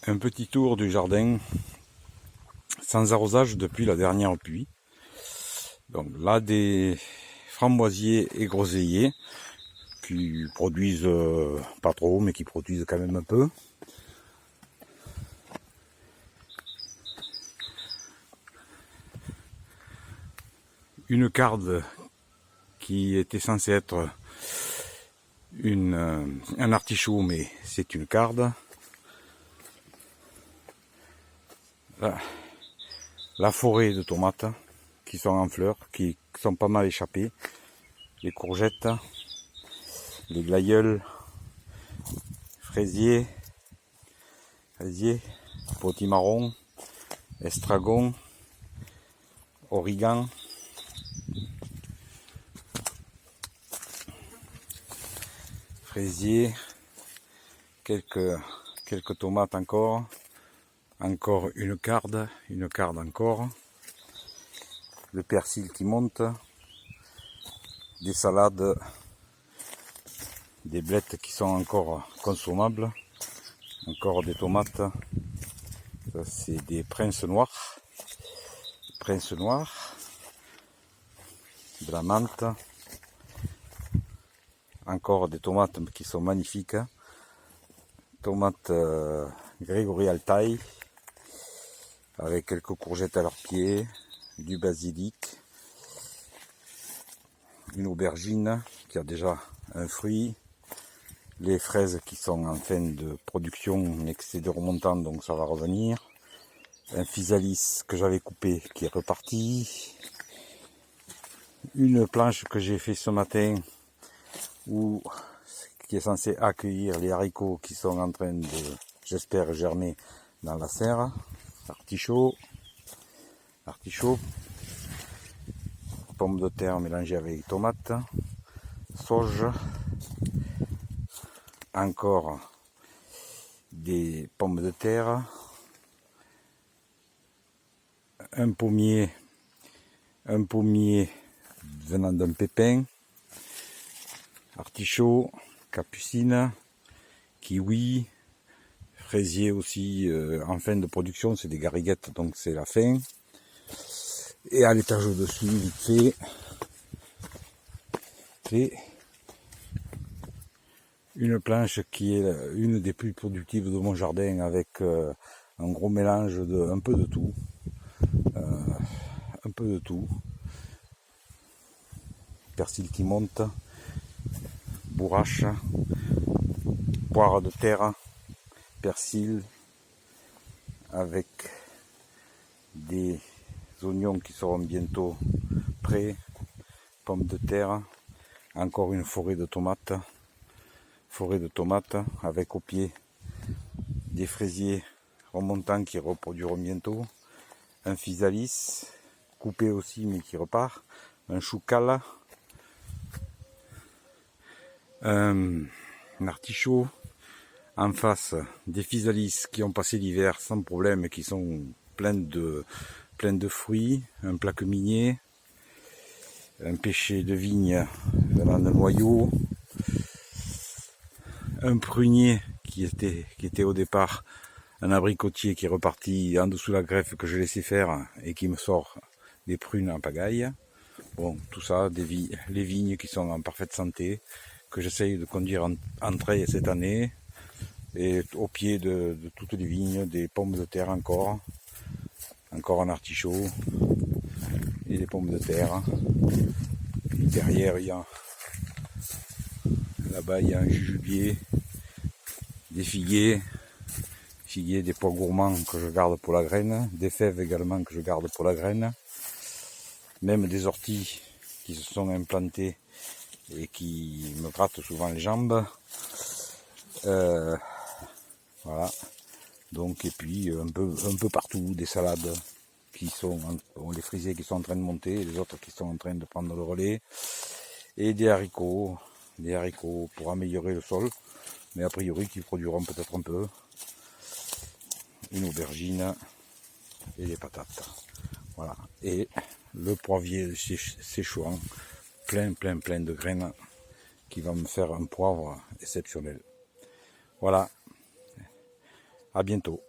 Un petit tour du jardin sans arrosage depuis la dernière pluie. Donc là, des framboisiers et groseilliers qui produisent pas trop, mais qui produisent quand même un peu. Une carde qui était censée être un artichaut, mais c'est une carde. La forêt de tomates qui sont en fleurs, qui sont pas mal échappées. Les courgettes, les glaïeuls, fraisiers, potimarron, estragon, origan, fraisiers, quelques tomates encore une carde encore, le persil qui monte, des salades, des blettes qui sont encore consommables, encore des tomates, ça c'est des princes noirs, de la menthe, encore des tomates qui sont magnifiques, tomates Grégory Altaï, avec quelques courgettes à leurs pieds, du basilic, une aubergine qui a déjà un fruit, les fraises qui sont en fin de production mais que c'est de remontant donc ça va revenir, un physalis que j'avais coupé qui est reparti, une planche que j'ai fait ce matin qui est censé accueillir les haricots qui sont en train de, j'espère, germer dans la serre, artichaut, pommes de terre mélangées avec tomates, sauge, encore des pommes de terre, un pommier venant d'un pépin, artichaut, capucine, kiwi, fraisier aussi en fin de production, c'est des gariguettes donc c'est la fin. Et à l'étage au-dessus, vite fait, une planche qui est une des plus productives de mon jardin avec un gros mélange de un peu de tout. Persil qui monte, bourrache, poire de terre, persil avec des oignons qui seront bientôt prêts, pommes de terre, encore une forêt de tomates avec au pied des fraisiers remontants qui reproduiront bientôt, un physalis coupé aussi mais qui repart, un choucal, un artichaut, en face des physalis qui ont passé l'hiver sans problème et qui sont pleins de fruits, un plaque minier, un pêcher de vigne venant d'un noyau, un prunier qui était au départ un abricotier qui est reparti en dessous de la greffe que je laissais faire et qui me sort des prunes en pagaille. Bon, tout ça, les vignes qui sont en parfaite santé, que j'essaye de conduire en trail cette année. Et au pied de toutes les vignes, des pommes de terre encore un artichaut et des pommes de terre. Et derrière, là-bas, il y a un jujubier, des figuiers, des pois gourmands que je garde pour la graine, des fèves également que je garde pour la graine, même des orties qui se sont implantées et qui me grattent souvent les jambes. Voilà. Donc, et puis un peu partout, des salades qui sont, les fraisiers qui sont en train de monter, les autres qui sont en train de prendre le relais, et des haricots pour améliorer le sol, mais a priori qui produiront peut-être un peu, une aubergine et des patates. Voilà. Et le poivrier séchouant, plein de graines qui va me faire un poivre exceptionnel. Voilà. À bientôt.